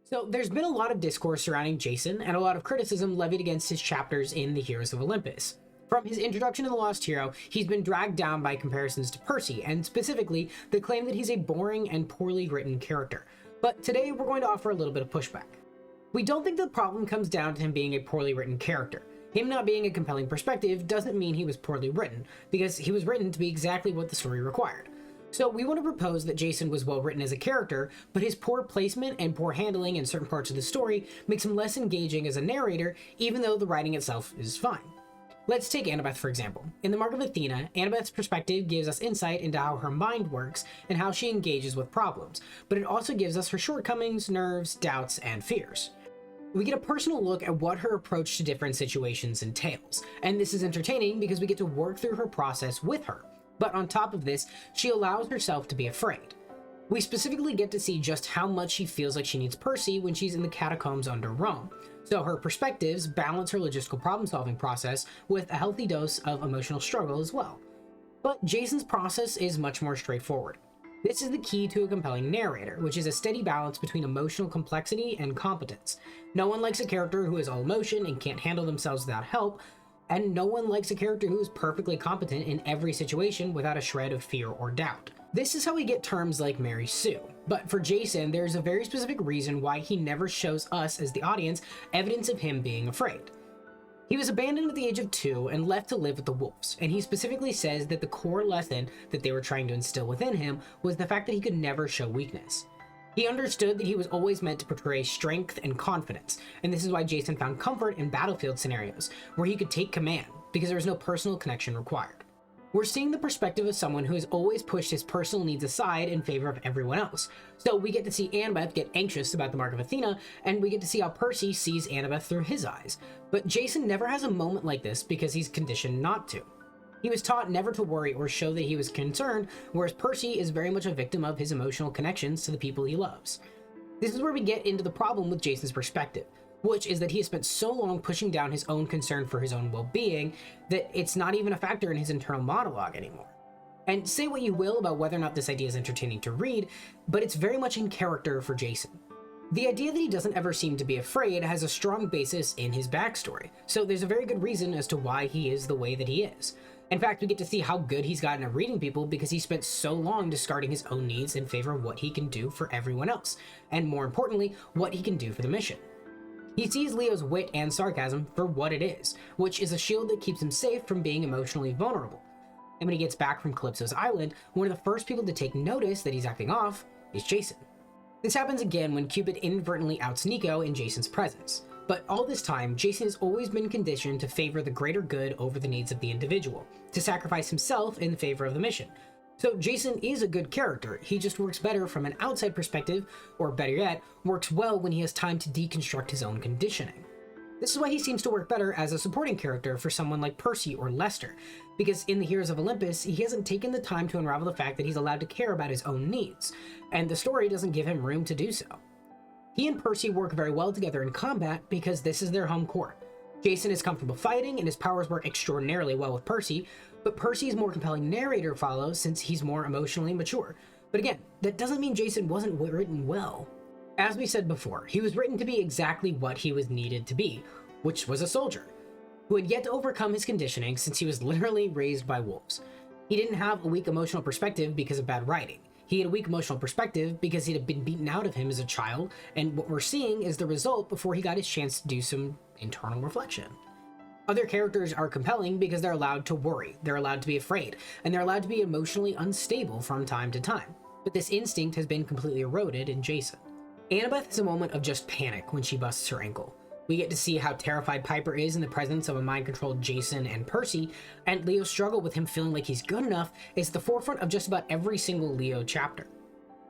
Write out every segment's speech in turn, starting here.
So there's been a lot of discourse surrounding Jason and a lot of criticism levied against his chapters in the Heroes of Olympus. From his introduction to The Lost Hero, he's been dragged down by comparisons to Percy, and specifically the claim that he's a boring and poorly written character. But today we're going to offer a little bit of pushback. We don't think the problem comes down to him being a poorly written character. Him not being a compelling perspective doesn't mean he was poorly written, because he was written to be exactly what the story required. So we want to propose that Jason was well written as a character, but his poor placement and poor handling in certain parts of the story makes him less engaging as a narrator, even though the writing itself is fine. Let's take Annabeth for example. In the Mark of Athena, Annabeth's perspective gives us insight into how her mind works and how she engages with problems, but it also gives us her shortcomings, nerves, doubts, and fears. We get a personal look at what her approach to different situations entails, and this is entertaining because we get to work through her process with her. But on top of this, she allows herself to be afraid. We specifically get to see just how much she feels like she needs Percy when she's in the catacombs under Rome, so her perspectives balance her logistical problem-solving process with a healthy dose of emotional struggle as well. But Jason's process is much more straightforward. This is the key to a compelling narrator, which is a steady balance between emotional complexity and competence. No one likes a character who is all emotion and can't handle themselves without help, and no one likes a character who is perfectly competent in every situation without a shred of fear or doubt. This is how we get terms like Mary Sue. But for Jason, there's a very specific reason why he never shows us as the audience evidence of him being afraid. He was abandoned at the age of 2 and left to live with the wolves, and he specifically says that the core lesson that they were trying to instill within him was the fact that he could never show weakness. He understood that he was always meant to portray strength and confidence, and this is why Jason found comfort in battlefield scenarios, where he could take command, because there was no personal connection required. We're seeing the perspective of someone who has always pushed his personal needs aside in favor of everyone else. So we get to see Annabeth get anxious about the Mark of Athena, and we get to see how Percy sees Annabeth through his eyes. But Jason never has a moment like this because he's conditioned not to. He was taught never to worry or show that he was concerned, whereas Percy is very much a victim of his emotional connections to the people he loves. This is where we get into the problem with Jason's perspective, which is that he has spent so long pushing down his own concern for his own well-being that it's not even a factor in his internal monologue anymore. And say what you will about whether or not this idea is entertaining to read, but it's very much in character for Jason. The idea that he doesn't ever seem to be afraid has a strong basis in his backstory, so there's a very good reason as to why he is the way that he is. In fact, we get to see how good he's gotten at reading people because he spent so long discarding his own needs in favor of what he can do for everyone else, and more importantly, what he can do for the mission. He sees Leo's wit and sarcasm for what it is, which is a shield that keeps him safe from being emotionally vulnerable. And when he gets back from Calypso's island, one of the first people to take notice that he's acting off is Jason. This happens again when Cupid inadvertently outs Nico in Jason's presence. But all this time, Jason has always been conditioned to favor the greater good over the needs of the individual, to sacrifice himself in favor of the mission. So Jason is a good character, he just works better from an outside perspective, or better yet, works well when he has time to deconstruct his own conditioning. This is why he seems to work better as a supporting character for someone like Percy or Lester, because in the Heroes of Olympus, he hasn't taken the time to unravel the fact that he's allowed to care about his own needs, and the story doesn't give him room to do so. He and Percy work very well together in combat because this is their home court. Jason is comfortable fighting and his powers work extraordinarily well with Percy, but Percy's more compelling narrator follows since he's more emotionally mature. But again, that doesn't mean Jason wasn't written well. As we said before, he was written to be exactly what he was needed to be, which was a soldier, who had yet to overcome his conditioning since he was literally raised by wolves. He didn't have a weak emotional perspective because of bad writing. He had a weak emotional perspective because he had been beaten out of him as a child, and what we're seeing is the result before he got his chance to do some internal reflection. Other characters are compelling because they're allowed to worry, they're allowed to be afraid, and they're allowed to be emotionally unstable from time to time. But this instinct has been completely eroded in Jason. Annabeth has a moment of just panic when she busts her ankle. We get to see how terrified Piper is in the presence of a mind-controlled Jason and Percy, and Leo's struggle with him feeling like he's good enough is at the forefront of just about every single Leo chapter.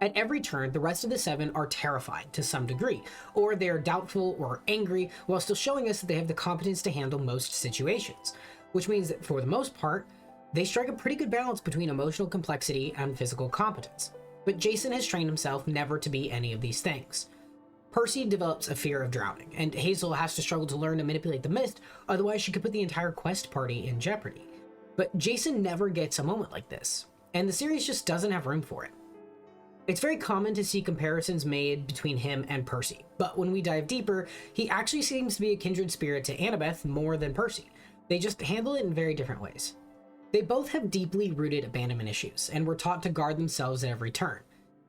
At every turn, the rest of the 7 are terrified to some degree, or they're doubtful or angry, while still showing us that they have the competence to handle most situations, which means that for the most part, they strike a pretty good balance between emotional complexity and physical competence. But Jason has trained himself never to be any of these things. Percy develops a fear of drowning, and Hazel has to struggle to learn to manipulate the mist, otherwise she could put the entire quest party in jeopardy. But Jason never gets a moment like this, and the series just doesn't have room for it. It's very common to see comparisons made between him and Percy, but when we dive deeper, he actually seems to be a kindred spirit to Annabeth more than Percy. They just handle it in very different ways. They both have deeply rooted abandonment issues, and were taught to guard themselves at every turn.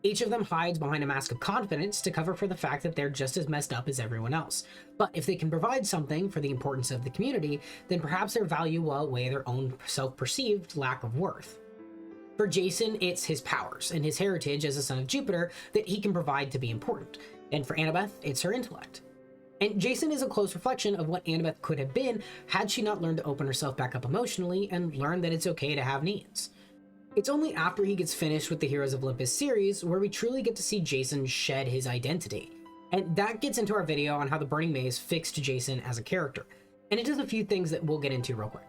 Each of them hides behind a mask of confidence to cover for the fact that they're just as messed up as everyone else. But if they can provide something for the importance of the community, then perhaps their value will outweigh their own self-perceived lack of worth. For Jason, it's his powers and his heritage as a son of Jupiter that he can provide to be important. And for Annabeth, it's her intellect. And Jason is a close reflection of what Annabeth could have been had she not learned to open herself back up emotionally and learn that it's okay to have needs. It's only after he gets finished with the Heroes of Olympus series where we truly get to see Jason shed his identity. And that gets into our video on how the Burning Maze fixed Jason as a character. And it does a few things that we'll get into real quick.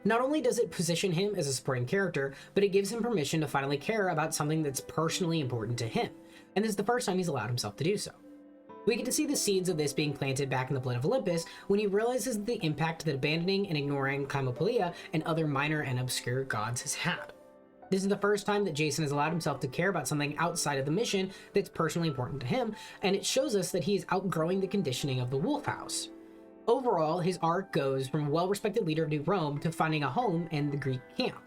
Not only does it position him as a supporting character, but it gives him permission to finally care about something that's personally important to him. And this is the first time he's allowed himself to do so. We get to see the seeds of this being planted back in the Blood of Olympus when he realizes the impact that abandoning and ignoring Cosmopolia and other minor and obscure gods has had. This is the first time that Jason has allowed himself to care about something outside of the mission that's personally important to him, and it shows us that he is outgrowing the conditioning of the Wolf House. Overall, his arc goes from a well-respected leader of New Rome to finding a home in the Greek camp,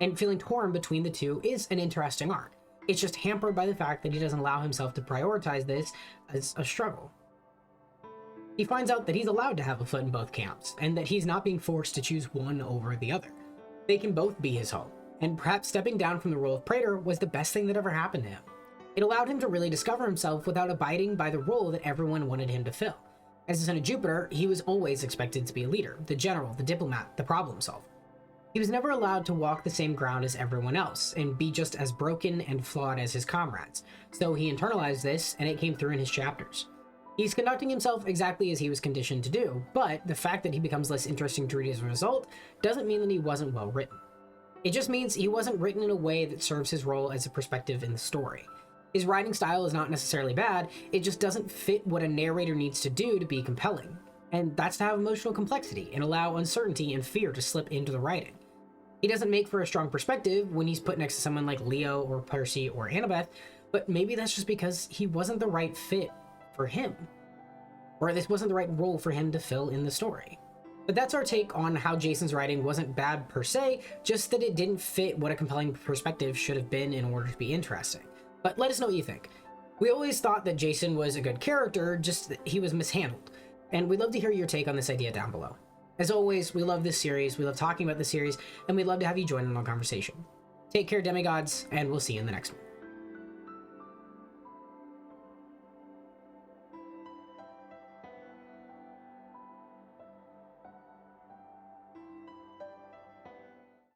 and feeling torn between the two is an interesting arc. It's just hampered by the fact that he doesn't allow himself to prioritize this as a struggle. He finds out that he's allowed to have a foot in both camps, and that he's not being forced to choose one over the other. They can both be his home, and perhaps stepping down from the role of praetor was the best thing that ever happened to him. It allowed him to really discover himself without abiding by the role that everyone wanted him to fill. As the son of Jupiter, he was always expected to be a leader, the general, the diplomat, the problem solver. He was never allowed to walk the same ground as everyone else and be just as broken and flawed as his comrades, so he internalized this and it came through in his chapters. He's conducting himself exactly as he was conditioned to do, but the fact that he becomes less interesting to read as a result doesn't mean that he wasn't well written. It just means he wasn't written in a way that serves his role as a perspective in the story. His writing style is not necessarily bad, it just doesn't fit what a narrator needs to do to be compelling. And that's to have emotional complexity and allow uncertainty and fear to slip into the writing. He doesn't make for a strong perspective when he's put next to someone like Leo or Percy or Annabeth, but maybe that's just because he wasn't the right fit for him. Or this wasn't the right role for him to fill in the story. But that's our take on how Jason's writing wasn't bad per se, just that it didn't fit what a compelling perspective should have been in order to be interesting. But let us know what you think. We always thought that Jason was a good character, just that he was mishandled. And we'd love to hear your take on this idea down below. As always, we love this series, we love talking about this series, and we'd love to have you join in on the conversation. Take care, demigods, and we'll see you in the next one.